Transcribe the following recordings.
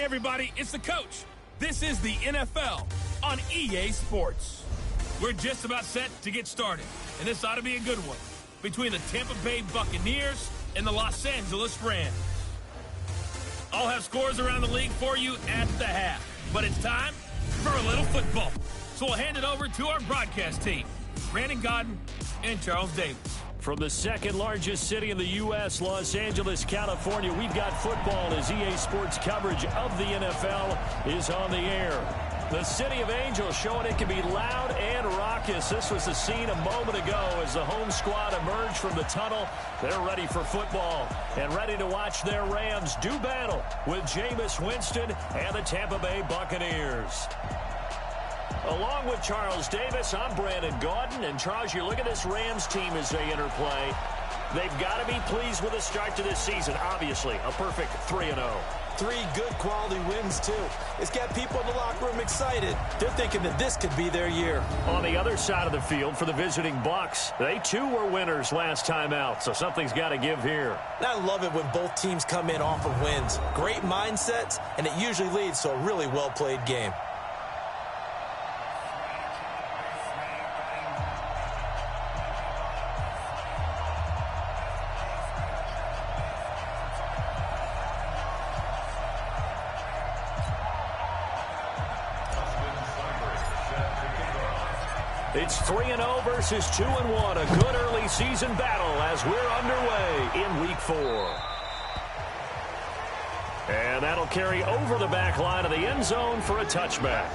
Hey, everybody, it's the coach. This is the NFL on EA Sports. We're just about set to get started, and this ought to be a good one between the Tampa Bay Buccaneers and the Los Angeles Rams. I'll have scores around the league for you at the half, but it's time for a little football. So we'll hand it over to our broadcast team, Brandon Godden and Charles Davis. From the second largest city in the U.S., Los Angeles, California, we've got football as EA Sports coverage of the NFL is on the air. The City of Angels showing it can be loud and raucous. This was the scene a moment ago as the home squad emerged from the tunnel. They're ready for football and ready to watch their Rams do battle with Jameis Winston and the Tampa Bay Buccaneers. Along with Charles Davis, I'm Brandon Gaudin. And Charles, you look at this Rams team as they interplay. They've got to be pleased with the start to this season. Obviously, a perfect 3-0. 3 good quality wins, too. It's got people in the locker room excited. They're thinking that this could be their year. On the other side of the field for the visiting Bucs, they too were winners last time out, so something's got to give here. And I love it when both teams come in off of wins. Great mindsets, and it usually leads to a really well-played game. It's 3-0 versus 2-1. A good early season battle as we're underway in Week 4. And that'll carry over the back line of the end zone for a touchback.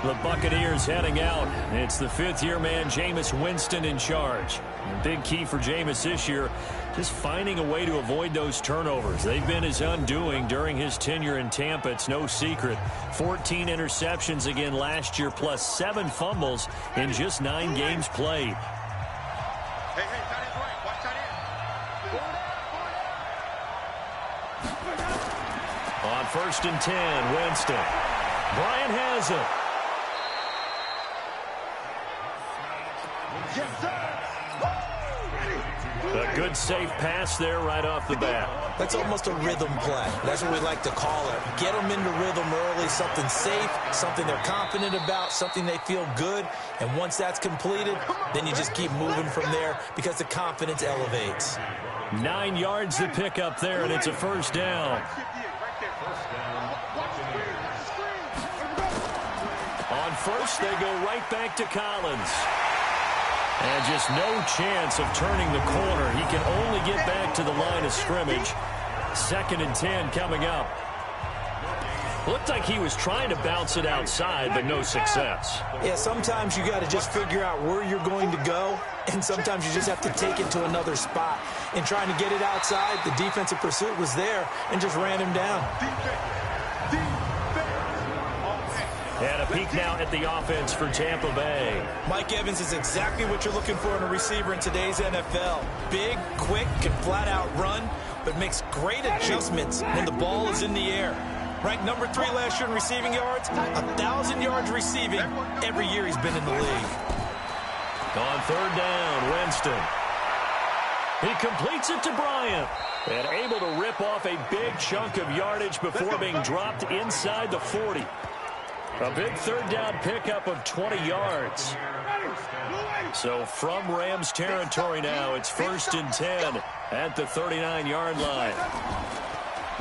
The Buccaneers heading out. It's the fifth-year man, Jameis Winston, in charge. A big key for Jameis this year, just finding a way to avoid those turnovers. They've been his undoing during his tenure in Tampa. It's no secret. 14 interceptions again last year, plus 7 fumbles in just 9 games played. On 1st and 10, Winston. Bryant has it. A good safe pass there right off the bat. That's almost a rhythm play. That's what we like to call it. Get them into rhythm early, something safe, something they're confident about, something they feel good. And once that's completed, then you just keep moving from there because the confidence elevates. 9 yards to pick up there, and it's a first down. On first, they go right back to Collins. And just no chance of turning the corner. He can only get back to the line of scrimmage. 2nd and 10 coming up. Looked like he was trying to bounce it outside, but no success. Yeah, sometimes you got to just figure out where you're going to go, and sometimes you just have to take it to another spot. In trying to get it outside, the defensive pursuit was there and just ran him down. And a peek now at the offense for Tampa Bay. Mike Evans is exactly what you're looking for in a receiver in today's NFL. Big, quick, can flat-out run, but makes great adjustments when the ball is in the air. Ranked number 3 last year in receiving yards, 1,000 yards receiving every year he's been in the league. On 3rd down, Winston. He completes it to Bryant. And able to rip off a big chunk of yardage before being dropped inside the 40. A big 3rd down pickup of 20 yards. So from Rams territory now, it's 1st and 10 at the 39-yard line.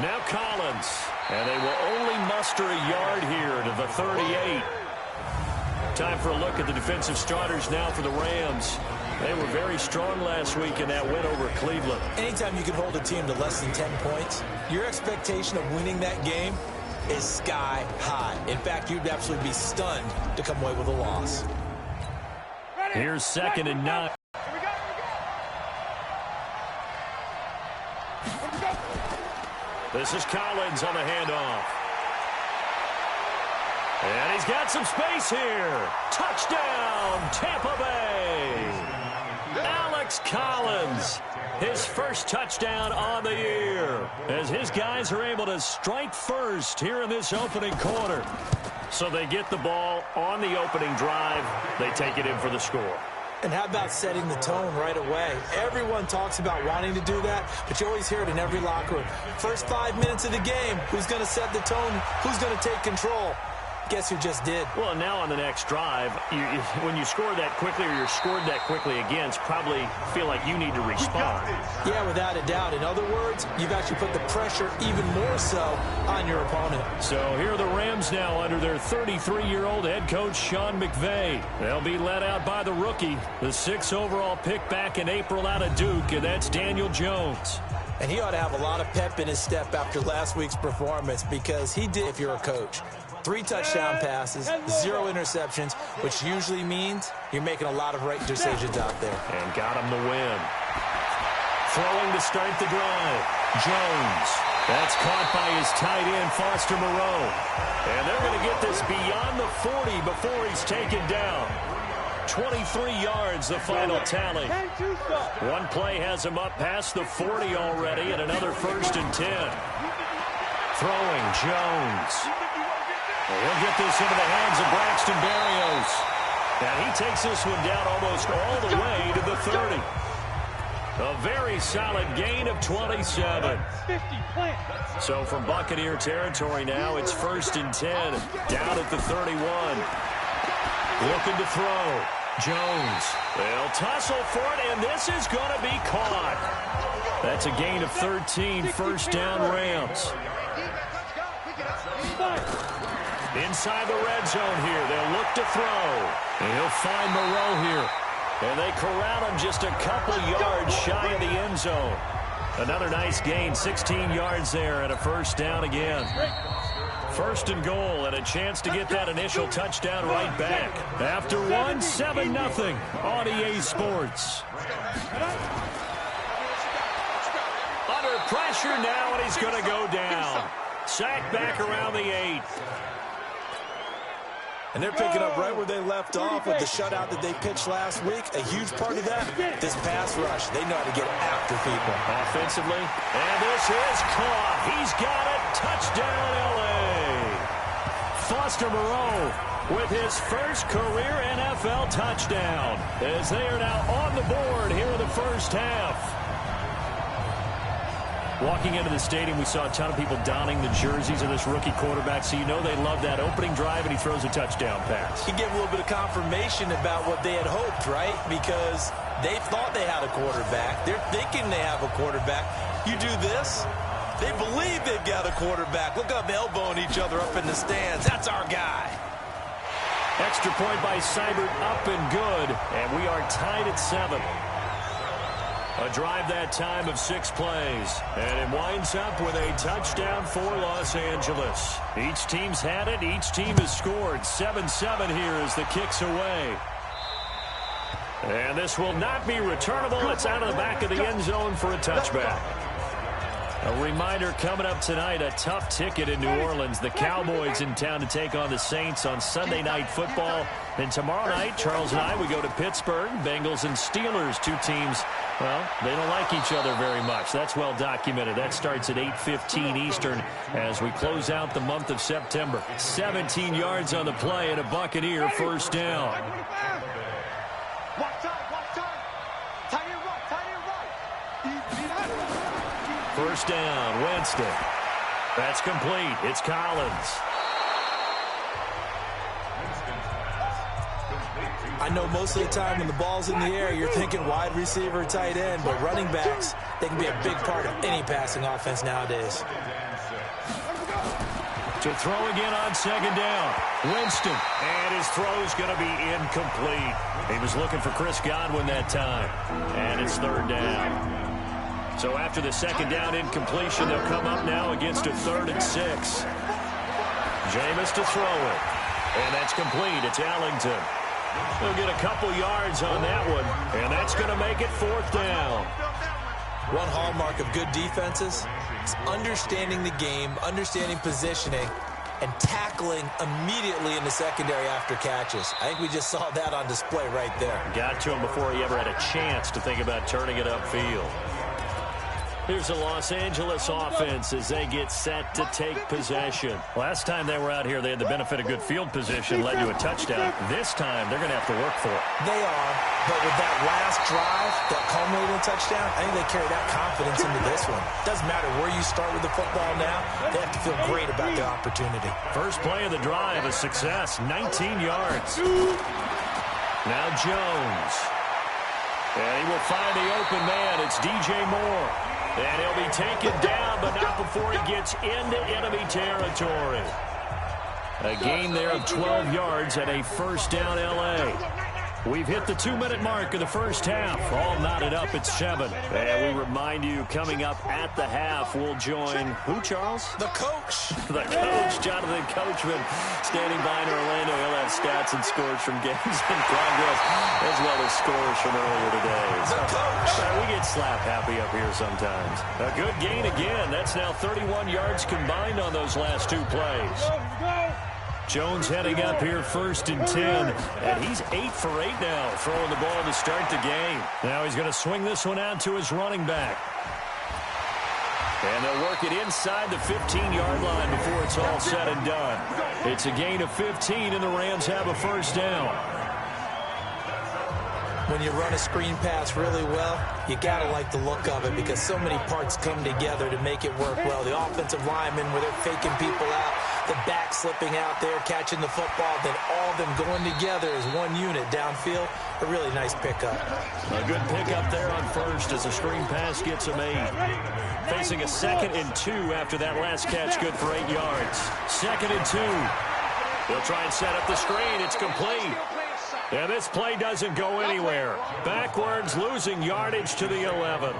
Now Collins. And they will only muster a yard here to the 38. Time for a look at the defensive starters now for the Rams. They were very strong last week in that win over Cleveland. Anytime you can hold a team to less than 10 points, your expectation of winning that game is sky high. In fact, you'd absolutely be stunned to come away with a loss. Here's 2nd and 9. This is Collins on the handoff. And he's got some space here. Touchdown, Tampa Bay. Alex Collins, his first touchdown on the year, as his guys are able to strike first here in this opening quarter. So they get the ball on the opening drive. They take it in for the score. And how about setting the tone right away? Everyone talks about wanting to do that, but you always hear it in every locker room. First 5 minutes of the game, who's going to set the tone? Who's going to take control? Guess who just did? Well, and now on the next drive, when you score that quickly or you're scored that quickly against, probably feel like you need to respond. Yeah, without a doubt. In other words, you've actually put the pressure even more so on your opponent. So here are the Rams now under their 33-year-old head coach, Sean McVay. They'll be led out by the rookie, the 6th overall pick back in April out of Duke, and that's Daniel Jones. And he ought to have a lot of pep in his step after last week's performance, because he did if you're a coach. 3 touchdown passes, 0 interceptions, which usually means you're making a lot of right decisions out there. And got him the win. Throwing to start the drive. Jones. That's caught by his tight end, Foster Moreau. And they're going to get this beyond the 40 before he's taken down. 23 yards, the final tally. One play has him up past the 40 already, and another 1st and 10. Throwing, Jones. He'll get this into the hands of Braxton Berrios. And he takes this one down almost all the way to the 30. A very solid gain of 27. So from Buccaneer territory now, it's 1st and 10, down at the 31. Looking to throw. Jones. They'll tussle for it, and this is going to be caught. That's a gain of 13, 1st down Rams. Inside the red zone here. They'll look to throw. And he'll find Moreau here. And they corral him just a couple yards shy of the end zone. Another nice gain, 16 yards there, and a 1st down again. 1st and goal, and a chance to get that initial touchdown right back. After 1, 7-0 on EA Sports. Under pressure now, and he's going to go down. Sacked back around the 8. And they're picking up right where they left off with the shutout that they pitched last week. A huge part of that, this pass rush. They know how to get after people. Offensively, and this is caught. He's got it. Touchdown, L.A. Foster Moreau with his first career NFL touchdown, as they are now on the board here in the 1st half. Walking into the stadium, we saw a ton of people donning the jerseys of this rookie quarterback, so you know they love that opening drive, and he throws a touchdown pass. He gave a little bit of confirmation about what they had hoped, right? Because they thought they had a quarterback. They're thinking they have a quarterback. You do this, they believe they've got a quarterback. Look up, elbowing each other up in the stands. That's our guy. Extra point by Seibert, up and good, and we are tied at 7. A drive that time of 6 plays, and it winds up with a touchdown for Los Angeles. Each team's had it. Each team has scored. 7-7 here as the kick's away. And this will not be returnable. It's out of the back of the end zone for a touchback. A reminder coming up tonight, a tough ticket in New Orleans. The Cowboys in town to take on the Saints on Sunday Night Football. And tomorrow night, Charles and I, we go to Pittsburgh. Bengals and Steelers, 2 teams, well, they don't like each other very much. That's well documented. That starts at 8:15 Eastern as we close out the month of September. 17 yards on the play and a Buccaneer 1st down. First down, Winston. That's complete. It's Collins. I know most of the time when the ball's in the air, you're thinking wide receiver, tight end, but running backs, they can be a big part of any passing offense nowadays. To throw again on 2nd down. Winston. And his throw's going to be incomplete. He was looking for Chris Godwin that time. And it's 3rd down. So after the 2nd down incompletion, they'll come up now against a 3rd and 6. Jameis to throw it. And that's complete. It's Ellington. They'll get a couple yards on that one. And that's going to make it 4th down. One hallmark of good defenses is understanding the game, understanding positioning, and tackling immediately in the secondary after catches. I think we just saw that on display right there. Got to him before he ever had a chance to think about turning it upfield. Here's the Los Angeles offense as they get set to take possession. Last time they were out here, they had the benefit of good field position, led to a touchdown. This time, they're going to have to work for it. They are, but with that last drive, that culminating touchdown, I think they carry that confidence into this one. Doesn't matter where you start with the football now, they have to feel great about their opportunity. First play of the drive, a success, 19 yards. Now Jones. And he will find the open man. It's DJ Moore. And he'll be taken down, but not before he gets into enemy territory. A gain there of 12 yards and a first down L.A. We've hit the 2-minute mark of the first half. All knotted up at 7. And we remind you, coming up at the half, we'll join who, Charles? The coach. The coach, Jonathan Coachman, standing by in Orlando. He'll have stats and scores from games in progress, as well as scores from earlier today. The coach. We get slap happy up here sometimes. A good gain again. That's now 31 yards combined on those last 2 plays. Jones heading up here 1st and 10, and he's 8 for 8 now, throwing the ball to start the game. Now he's going to swing this one out to his running back. And they'll work it inside the 15-yard line before it's all said and done. It's a gain of 15, and the Rams have a first down. When you run a screen pass really well, you got to like the look of it because so many parts come together to make it work well. The offensive linemen, where they're faking people out, the back slipping out there, catching the football, then all of them going together as one unit downfield. A really nice pickup. A good pickup there on first as a screen pass gets him 8. Facing a 2nd and 2 after that last catch, good for 8 yards. 2nd and 2. They'll try and set up the screen. It's complete. And this play doesn't go anywhere. Backwards, losing yardage to the 11.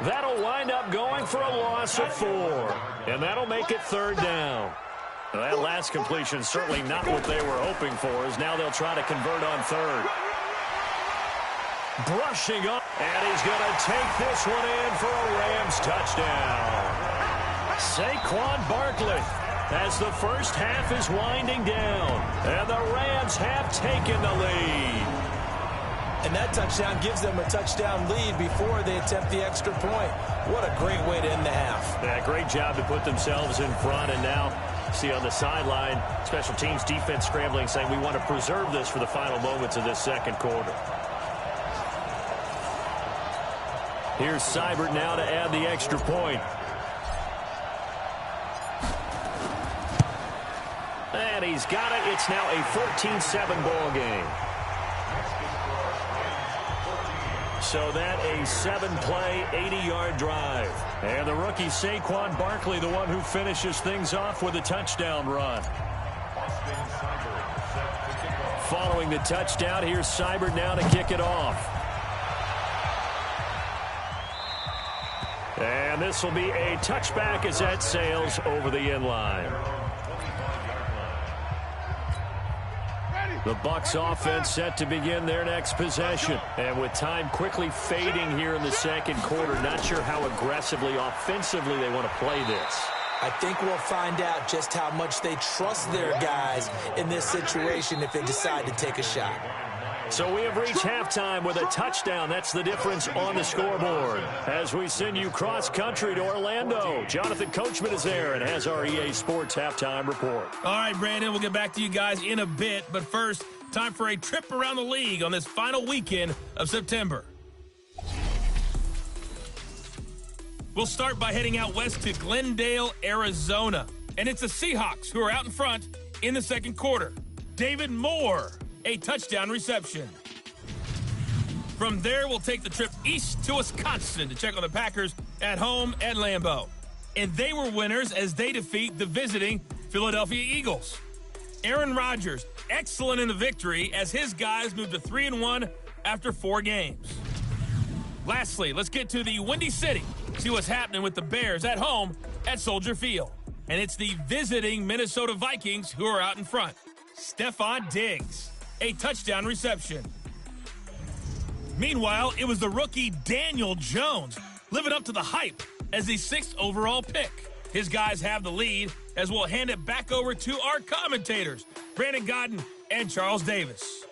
That'll wind up going for a loss of 4. And that'll make it 3rd down. Now, that last completion certainly not what they were hoping for, as now they'll try to convert on 3rd. Brushing up, and he's going to take this one in for a Rams touchdown. Saquon Barkley, as the first half is winding down, and the Rams have taken the lead. And that touchdown gives them a touchdown lead before they attempt the extra point. What a great way to end the half. Yeah, great job to put themselves in front, and now see on the sideline, special teams defense scrambling, saying we want to preserve this for the final moments of this second quarter. Here's Seibert now to add the extra point. And he's got it. It's now a 14-7 ball game. So that a 7-play, 80-yard drive. And the rookie Saquon Barkley, the one who finishes things off with a touchdown run. Following the touchdown, here's Seibert now to kick it off. And this will be a touchback as that sails over the end line. The Bucs offense set to begin their next possession. And with time quickly fading here in the second quarter, not sure how aggressively, offensively they want to play this. I think we'll find out just how much they trust their guys in this situation if they decide to take a shot. So we have reached halftime with a touchdown. That's the difference on the scoreboard. As we send you cross-country to Orlando, Jonathan Coachman is there and has our EA Sports halftime report. All right, Brandon, we'll get back to you guys in a bit. But first, time for a trip around the league on this final weekend of September. We'll start by heading out west to Glendale, Arizona. And it's the Seahawks who are out in front in the second quarter. David Moore, a touchdown reception. From there, we'll take the trip east to Wisconsin to check on the Packers at home at Lambeau. And they were winners as they defeat the visiting Philadelphia Eagles. Aaron Rodgers, excellent in the victory as his guys moved to 3-1 after 4 games. Lastly, let's get to the Windy City, see what's happening with the Bears at home at Soldier Field. And it's the visiting Minnesota Vikings who are out in front. Stephon Diggs, a touchdown reception. Meanwhile, it was the rookie Daniel Jones living up to the hype as the 6th overall pick. His guys have the lead as we'll hand it back over to our commentators, Brandon Godden and Charles Davis.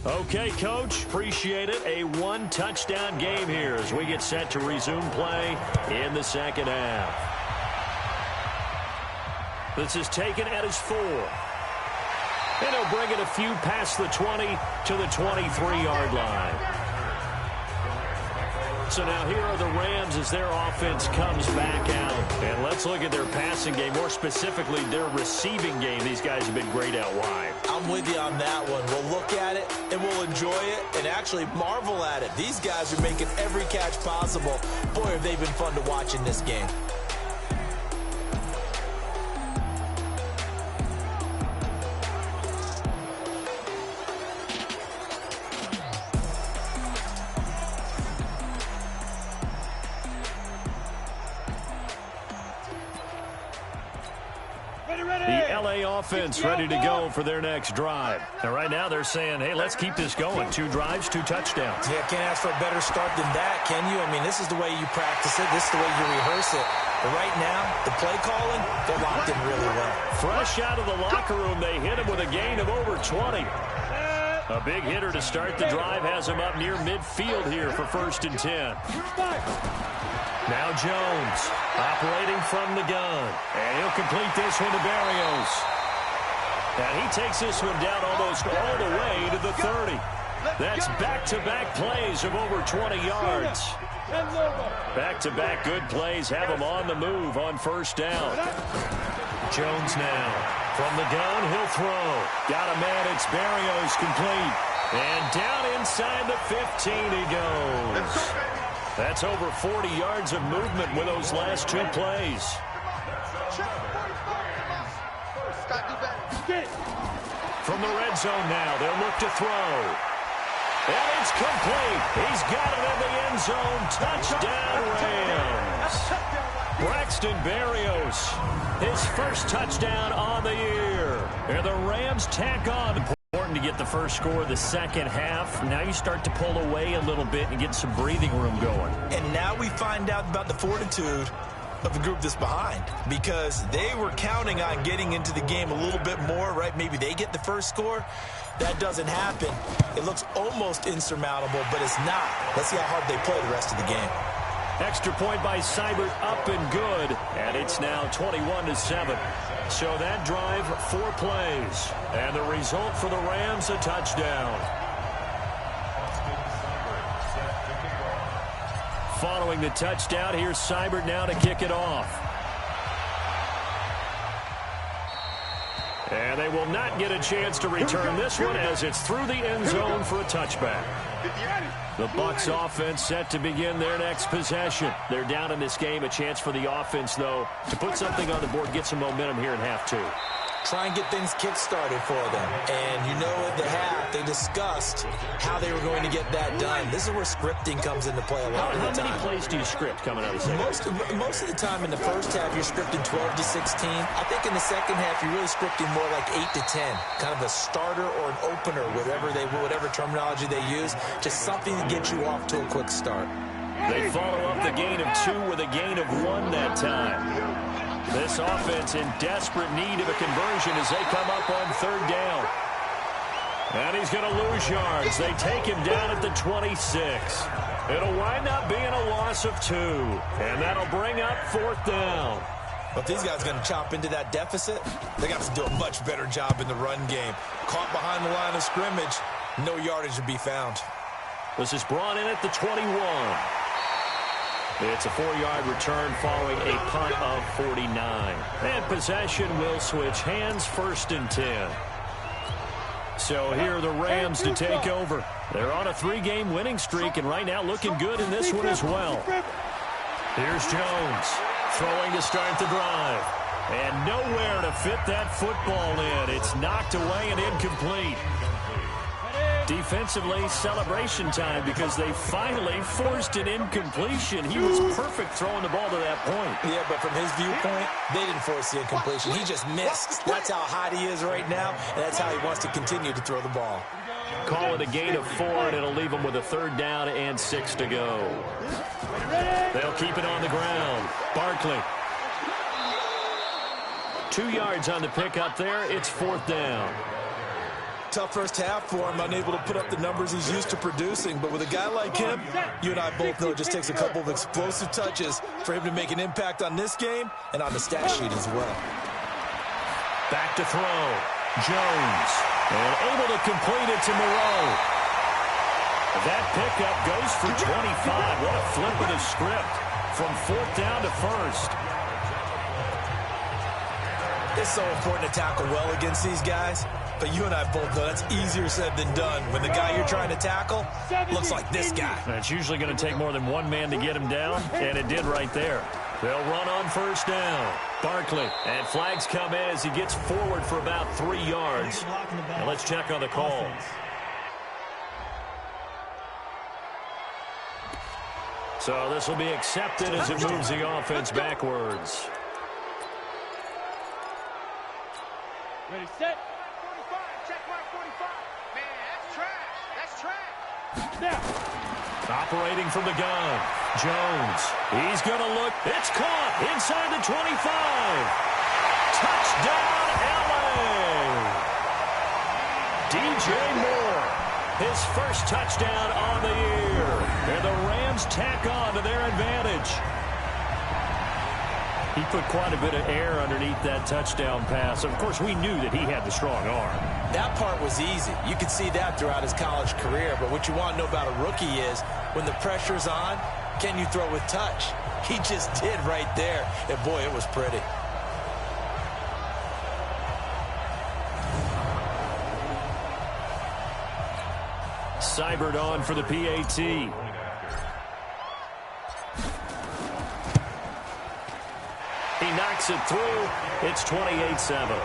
Okay, Coach, appreciate it. A one-touchdown game here as we get set to resume play in the second half. This is taken at his 4. And he'll bring it a few past the 20 to the 23-yard line. So now here are the Rams as their offense comes back out. And let's look at their passing game, more specifically their receiving game. These guys have been great out wide. I'm with you on that one. We'll look at it, and we'll enjoy it, and actually marvel at it. These guys are making every catch possible. Boy, have they been fun to watch in this game. Offense ready to go for their next drive. And right now they're saying, hey, let's keep this going. 2 drives, 2 touchdowns. Yeah, can't ask for a better start than that, can you? I mean, this is the way you practice it. This is the way you rehearse it. But right now, the play calling, they're locked in really well. Fresh out of the locker room, they hit him with a gain of over 20. A big hitter to start the drive has him up near midfield here for 1st and 10. Now Jones operating from the gun. And he'll complete this one to Berrios. And he takes this one down almost all the way to the 30. That's back-to-back plays of over 20 yards. Back-to-back good plays have him on the move on 1st down. Jones now. From the gun, he'll throw. Got a man, it's Berrios complete. And down inside the 15 he goes. That's over 40 yards of movement with those last 2 plays. From the red zone now, they'll look to throw. And it's complete. He's got it in the end zone. Touchdown, Rams. Braxton Berrios, his 1st touchdown on the year. And the Rams tack on. Important to get the first score of the second half. Now you start to pull away a little bit and get some breathing room going. And now we find out about the fortitude of the group that's behind, because they were counting on getting into the game a little bit more, right? Maybe they get the first score. That doesn't happen. It looks almost insurmountable, but it's not. Let's see how hard they play the rest of the game. Extra point by Seibert, up and good, and it's now 21-7. So that drive, 4 plays, and the result for the Rams, a touchdown. Following the touchdown, here's Seibert now to kick it off. And they will not get a chance to return this one as it's through the end zone for a touchback. The Bucs offense set to begin their next possession. They're down in this game. A chance for the offense, though, to put something on the board, get some momentum here in half 2. Try and get things kick-started for them. And you know at the half, they discussed how they were going to get that done. This is where scripting comes into play a lot of the time. How many plays do you script coming out of the second? Most of the time in the first half, you're scripting 12 to 16. I think in the second half, you're really scripting more like 8 to 10. Kind of a starter or an opener, whatever terminology they use. Just something to get you off to a quick start. They follow up the gain of 2 with a gain of 1 that time. This offense in desperate need of a conversion as they come up on 3rd down. And he's going to lose yards. They take him down at the 26. It'll wind up being a loss of 2. And that'll bring up 4th down. But if these guys are going to chop into that deficit, they got to do a much better job in the run game. Caught behind the line of scrimmage, no yardage to be found. This is brought in at the 21. It's a 4-yard return following a punt of 49. And possession will switch hands, 1st and 10. So here are the Rams to take over. They're on a 3-game winning streak, and right now looking good in this one as well. Here's Jones throwing to start the drive. And nowhere to fit that football in. It's knocked away and incomplete. Defensively, celebration time because they finally forced an incompletion. He was perfect throwing the ball to that point. Yeah, but from his viewpoint, they didn't force the incompletion. He just missed. That's how hot he is right now, and that's how he wants to continue to throw the ball. Call it a gain of 4, and it'll leave him with a 3rd down and 6 to go. They'll keep it on the ground. Barkley. 2 yards on the pickup there. It's 4th down. tough first half for him, unable to put up the numbers he's used to producing. But with a guy like him, you and I both know it just takes a couple of explosive touches for him to make an impact on this game and on the stat sheet as well. Back to throw. Jones. And able to complete it to Moreau. That pickup goes for 25. What a flip of the script from 4th down to 1st. It's so important to tackle well against these guys, but you and I both know that's easier said than done when the guy you're trying to tackle looks like this guy. And it's usually going to take more than one man to get him down, and it did right there. They'll run on 1st down. Barkley, and flags come in as he gets forward for about 3 yards. And let's check on the call. So this will be accepted as it moves the offense backwards. Ready, set. 45. Check mark 45. Man, that's trash. That's trash. Now. Operating from the gun. Jones. He's going to look. It's caught inside the 25. Touchdown, LA. DJ Moore. His first touchdown on the year. And the Rams tack on to their advantage. He put quite a bit of air underneath that touchdown pass. Of course, we knew that he had the strong arm. That part was easy. You could see that throughout his college career. But what you want to know about a rookie is when the pressure's on, can you throw with touch? He just did right there. And, boy, it was pretty. Seibert on for the PAT. He knocks it through. It's 28-7.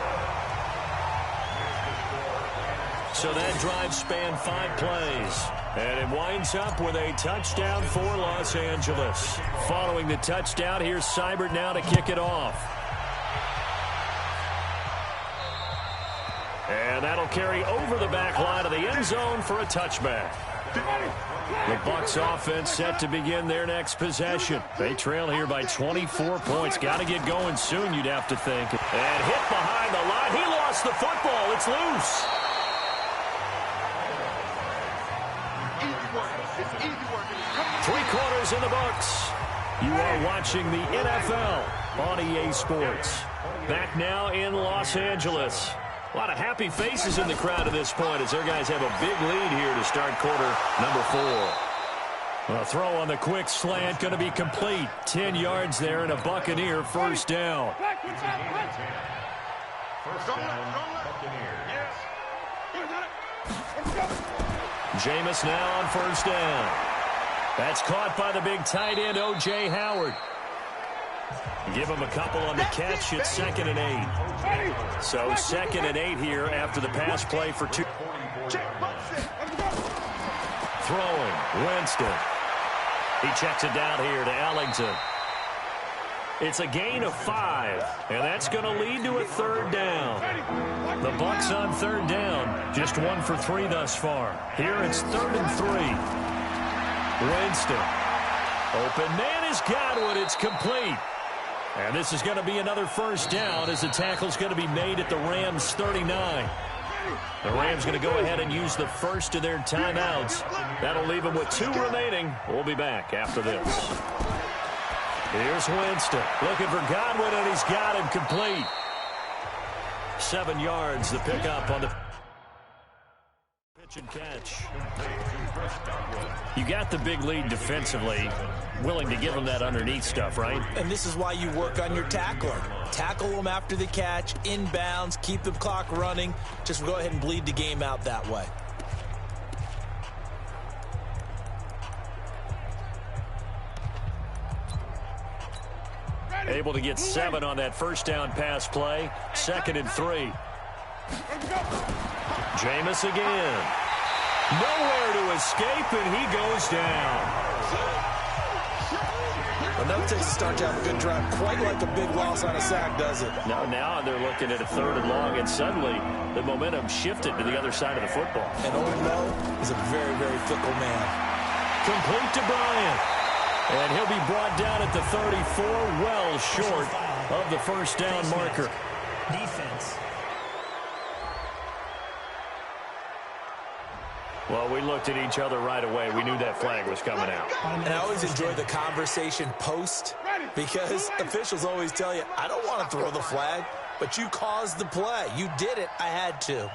So that drive spanned 5 plays. And it winds up with a touchdown for Los Angeles. Following the touchdown, here's Seibert now to kick it off. And that'll carry over the back line of the end zone for a touchback. The Bucs offense set to begin their next possession. They trail here by 24 points. Got to get going soon, you'd have to think. And hit behind the line. He lost the football. It's loose. Three-quarters in the books. You are watching the NFL on EA Sports. Back now in Los Angeles. A lot of happy faces in the crowd at this point as their guys have a big lead here to start quarter number 4. A throw on the quick slant going to be complete. 10 yards there and a Buccaneer first down. Jameis now on first down. That's caught by the big tight end, O.J. Howard. Give him a couple on the catch. It's 2nd and 8. So 2nd and 8 here after the pass play for 2. Throwing. Winston. He checks it down here to Ellington. It's a gain of 5, and that's going to lead to a 3rd down. The Bucs on 3rd down, just 1 for 3 thus far. Here it's 3rd and 3. Winston. Open man is Godwin. It's complete. And this is going to be another first down as the tackle's going to be made at the Rams' 39. The Rams going to go ahead and use the first of their timeouts. That'll leave them with 2 remaining. We'll be back after this. Here's Winston looking for Godwin, and he's got him complete. 7 yards, the pickup on the pitch and catch. You got the big lead defensively, willing to give them that underneath stuff, right? And this is why you work on your tackling. Tackle them after the catch, inbounds, keep the clock running. Just go ahead and bleed the game out that way. Able to get 7 on that first down pass play. 2nd and 3. Jameis again. Nowhere to escape, and he goes down. Well, never takes a start to have a good drive, quite like a big loss on a sack, does it? No, now they're looking at a 3rd and long, and suddenly the momentum shifted to the other side of the football. And Old Mo is a very, very fickle man. Complete to Bryant. And he'll be brought down at the 34, well short of the first down marker. Defense. Well, we looked at each other right away. We knew that flag was coming out. And I always enjoy the conversation post because officials always tell you, I don't want to throw the flag, but you caused the play. You did it. I had to.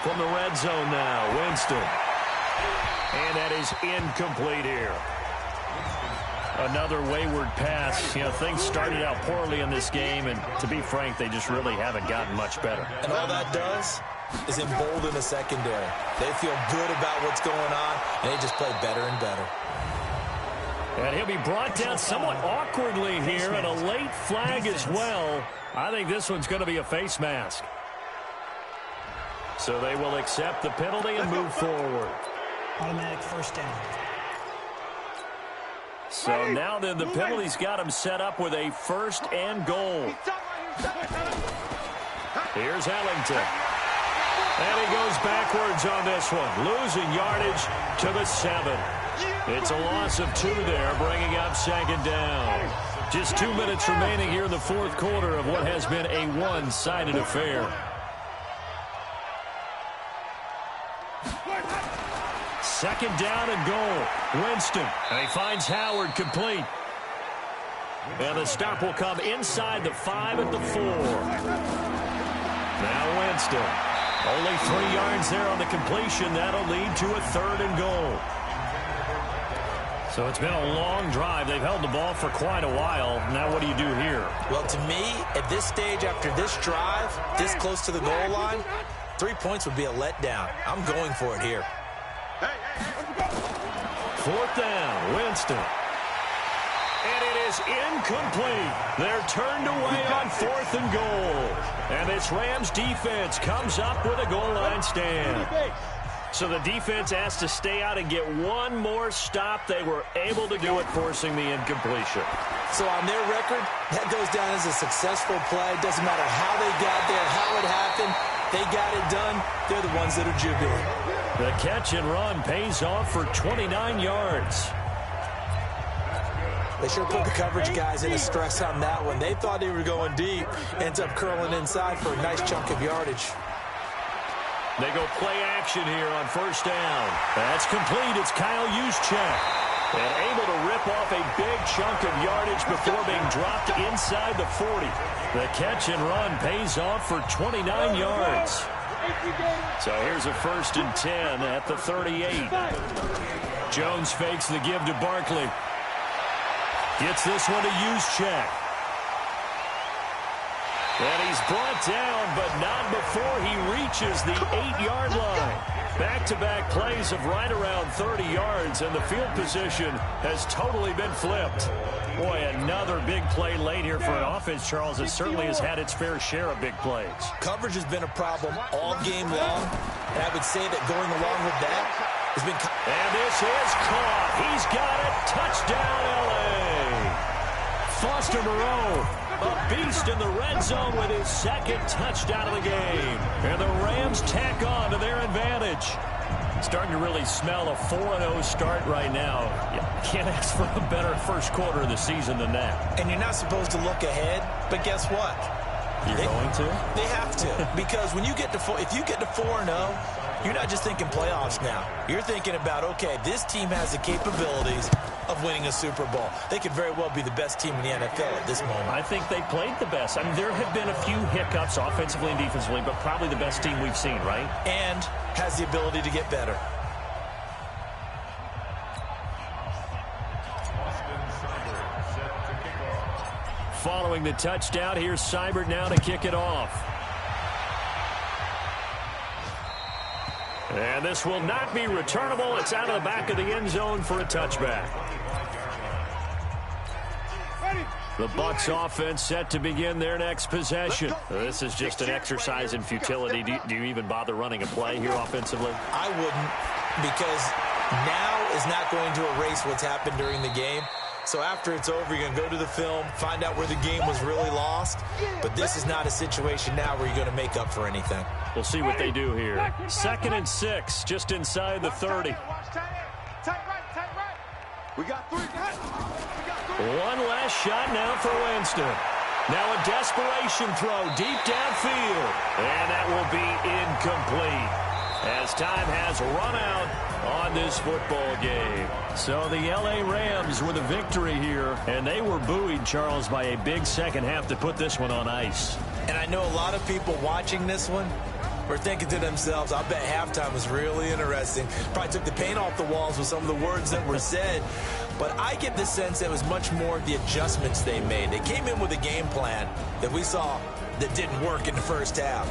From the red zone now, Winston. And that is incomplete here. Another wayward pass. You know, things started out poorly in this game, and to be frank, they just really haven't gotten much better. And all that does is embolden the secondary. They feel good about what's going on, and they just play better and better. And he'll be brought down somewhat awkwardly here, and a late flag as well. I think this one's going to be a face mask. So they will accept the penalty and move forward. Automatic first down. So now then, the penalty's got him set up with a first and goal. Here's Ellington. And he goes backwards on this one, losing yardage to the 7. It's a loss of 2 there, bringing up second down. Just 2 minutes remaining here in the fourth quarter of what has been a one-sided affair. Second down and goal. Winston. And he finds Howard complete. And the stop will come inside the 5 at the 4. Now Winston. Only 3 yards there on the completion. That'll lead to a 3rd and goal. So it's been a long drive. They've held the ball for quite a while. Now what do you do here? Well, to me, at this stage, after this drive, this close to the goal line, 3 points would be a letdown. I'm going for it here. 4th down, Winston. And it is incomplete. They're turned away on 4th and goal. And this Rams defense comes up with a goal line stand. So the defense asked to stay out and get one more stop. They were able to do it, forcing the incompletion. So on their record, that goes down as a successful play. Doesn't matter how they got there, how it happened. They got it done. They're the ones that are jubilant. The catch and run pays off for 29 yards. They sure put the coverage guys in a stress on that one. They thought they were going deep. Ends up curling inside for a nice chunk of yardage. They go play action here on first down. That's complete. It's Kyle Juszczyk. And able to rip off a big chunk of yardage before being dropped inside the 40. The catch and run pays off for 29 yards. So here's a 1st and 10 at the 38. Jones fakes the give to Barkley. Gets this one to Juszczyk. And he's brought down, but not before he reaches the 8-yard line. Back-to-back plays of right around 30 yards, and the field position has totally been flipped. Boy, another big play late here for an offense, Charles, that certainly has had its fair share of big plays. Coverage has been a problem all game long, and I would say that going along with that has been... And this is caught. He's got it. Touchdown, L.A. Foster Moreau, a beast in the red zone with his 2nd touchdown of the game. And the Rams tack on to their advantage. Starting to really smell a 4-0 start right now. You can't ask for a better first quarter of the season than that. And you're not supposed to look ahead, but guess what? You're going to? They have to. Because when you get to if you get to 4-0, you're not just thinking playoffs now. You're thinking about, okay, this team has the capabilities of winning a Super Bowl. They could very well be the best team in the NFL at this moment. I think they played the best. I mean, there have been a few hiccups offensively and defensively, but probably the best team we've seen, right? And has the ability to get better. Following the touchdown, here's Seibert now to kick it off. And this will not be returnable. It's out of the back of the end zone for a touchback. The Bucs offense set to begin their next possession. This is just an exercise in futility. Do you even bother running a play here offensively? I wouldn't, because now is not going to erase what's happened during the game. So after it's over, you're going to go to the film, find out where the game was really lost. But this is not a situation now where you're going to make up for anything. We'll see what they do here. 2nd and 6, just inside the 30. We got 3. One last shot now for Winston. Now a desperation throw deep downfield. And that will be incomplete. as time has run out on this football game. So the L.A. Rams with a victory here, and they were buoyed, Charles, by a big second half to put this one on ice. And I know a lot of people watching this one were thinking to themselves, I bet halftime was really interesting. Probably took the paint off the walls with some of the words that were said. But I get the sense it was much more the adjustments they made. They came in with a game plan that we saw that didn't work in the first half.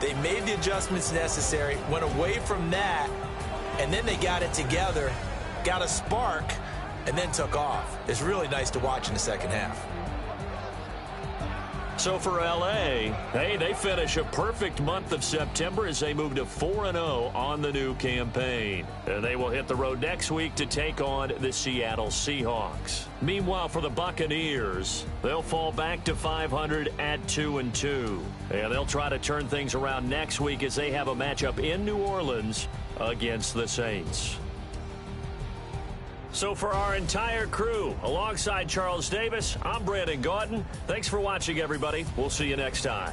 They made the adjustments necessary, went away from that, and then they got it together, got a spark, and then took off. It's really nice to watch in the second half. So for L.A., hey, they finish a perfect month of September as they move to 4-0 on the new campaign. And they will hit the road next week to take on the Seattle Seahawks. Meanwhile, for the Buccaneers, they'll fall back to 500 at 2-2. And they'll try to turn things around next week as they have a matchup in New Orleans against the Saints. So for our entire crew, alongside Charles Davis, I'm Brandon Gaudin. Thanks for watching, everybody. We'll see you next time.